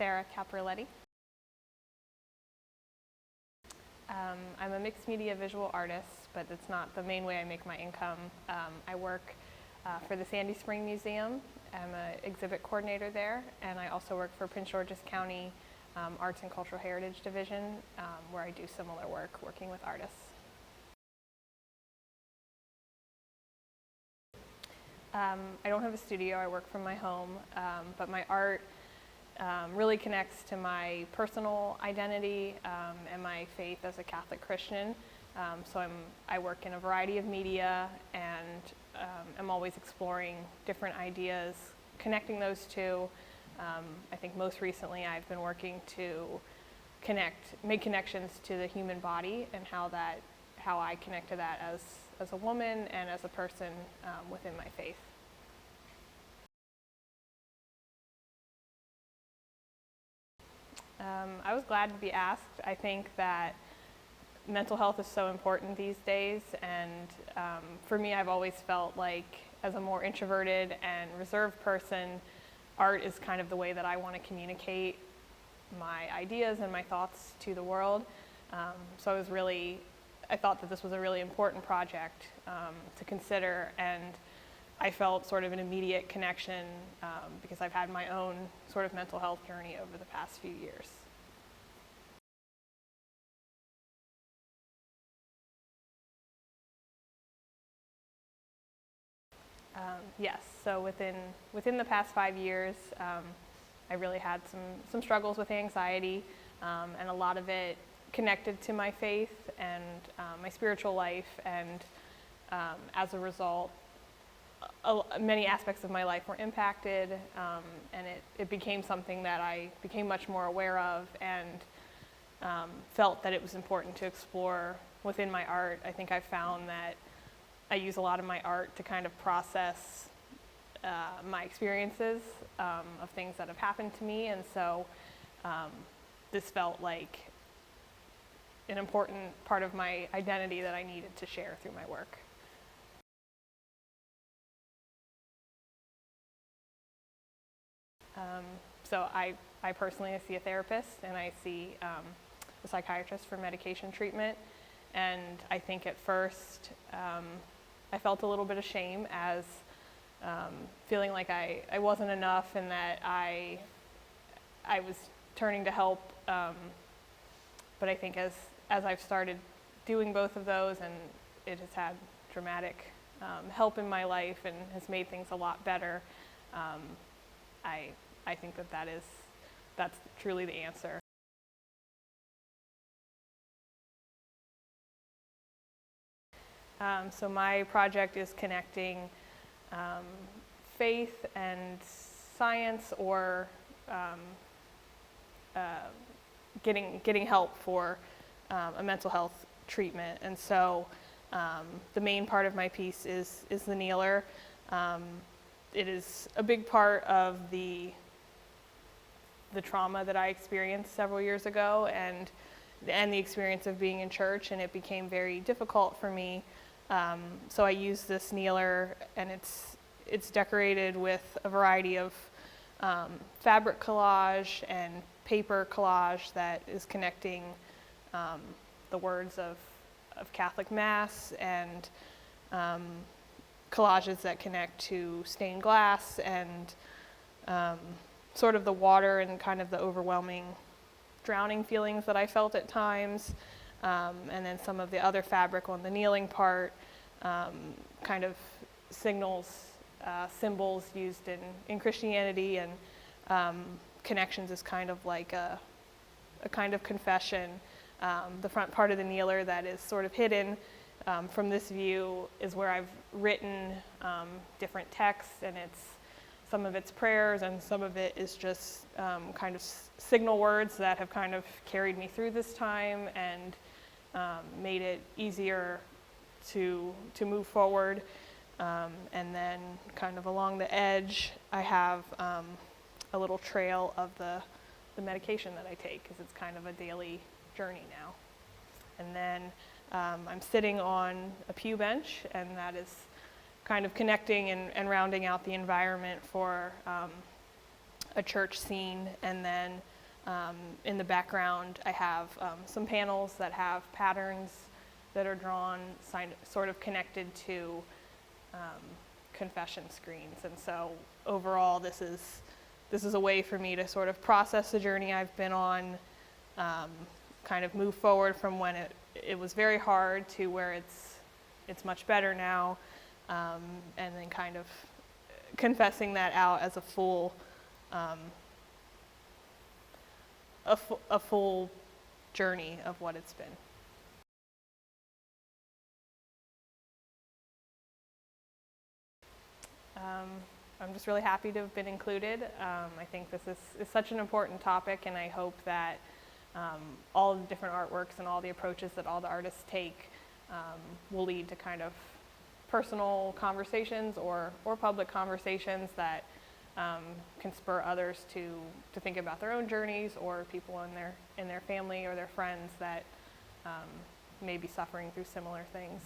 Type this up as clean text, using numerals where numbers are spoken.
Sara Caporaletti. I'm a mixed media visual artist, but it's not the main way I make my income. I work for the Sandy Spring Museum. I'm an exhibit coordinator there, and I also work for Prince George's County Arts and Cultural Heritage Division, where I do similar work working with artists. I don't have a studio, I work from my home, but my art really connects to my personal identity and my faith as a Catholic Christian. So I work in a variety of media, and I'm always exploring different ideas, connecting those two. I think most recently I've been working to make connections to the human body and how I connect to that as a woman and as a person within my faith. I was glad to be asked. I think that mental health is so important these days, and for me, I've always felt like, as a more introverted and reserved person, art is kind of the way that I want to communicate my ideas and my thoughts to the world. So I thought that this was a really important project to consider, and I felt sort of an immediate connection because I've had my own sort of mental health journey over the past few years. Yes, so within the past 5 years, I really had some struggles with anxiety, and a lot of it connected to my faith and my spiritual life, and as a result, many aspects of my life were impacted, and it became something that I became much more aware of, and felt that it was important to explore within my art. I think I found that I use a lot of my art to kind of process my experiences of things that have happened to me, and so this felt like an important part of my identity that I needed to share through my work. So I personally see a therapist, and I see a psychiatrist for medication treatment, and I think at first I felt a little bit of shame as feeling like I wasn't enough, and that I was turning to help, but I think as I've started doing both of those, and it has had dramatic help in my life and has made things a lot better, I think that's truly the answer. So my project is connecting faith and science, or getting help for a mental health treatment. And so the main part of my piece is the kneeler. It is a big part of the trauma that I experienced several years ago, and the experience of being in church, and it became very difficult for me. So I use this kneeler, and it's decorated with a variety of fabric collage and paper collage that is connecting the words of Catholic Mass, and collages that connect to stained glass, and sort of the water and kind of the overwhelming drowning feelings that I felt at times, and then some of the other fabric on the kneeling part kind of signals, symbols used in Christianity, and connections is kind of like a kind of confession. The front part of the kneeler that is sort of hidden from this view is where I've written different texts, and some of it's prayers, and some of it is just kind of signal words that have kind of carried me through this time and made it easier to move forward. And then kind of along the edge, I have a little trail of the medication that I take, because it's kind of a daily journey now. And then I'm sitting on a pew bench, and that is kind of connecting and rounding out the environment for a church scene, and then in the background I have some panels that have patterns that are drawn, sort of connected to confession screens. And so overall, this is a way for me to sort of process the journey I've been on, kind of move forward from when it was very hard to where it's much better now, and then kind of confessing that out as a full journey of what it's been. I'm just really happy to have been included. I think this is such an important topic, and I hope that all the different artworks and all the approaches that all the artists take will lead to kind of personal conversations or public conversations that can spur others to think about their own journeys, or people in their family or their friends that may be suffering through similar things.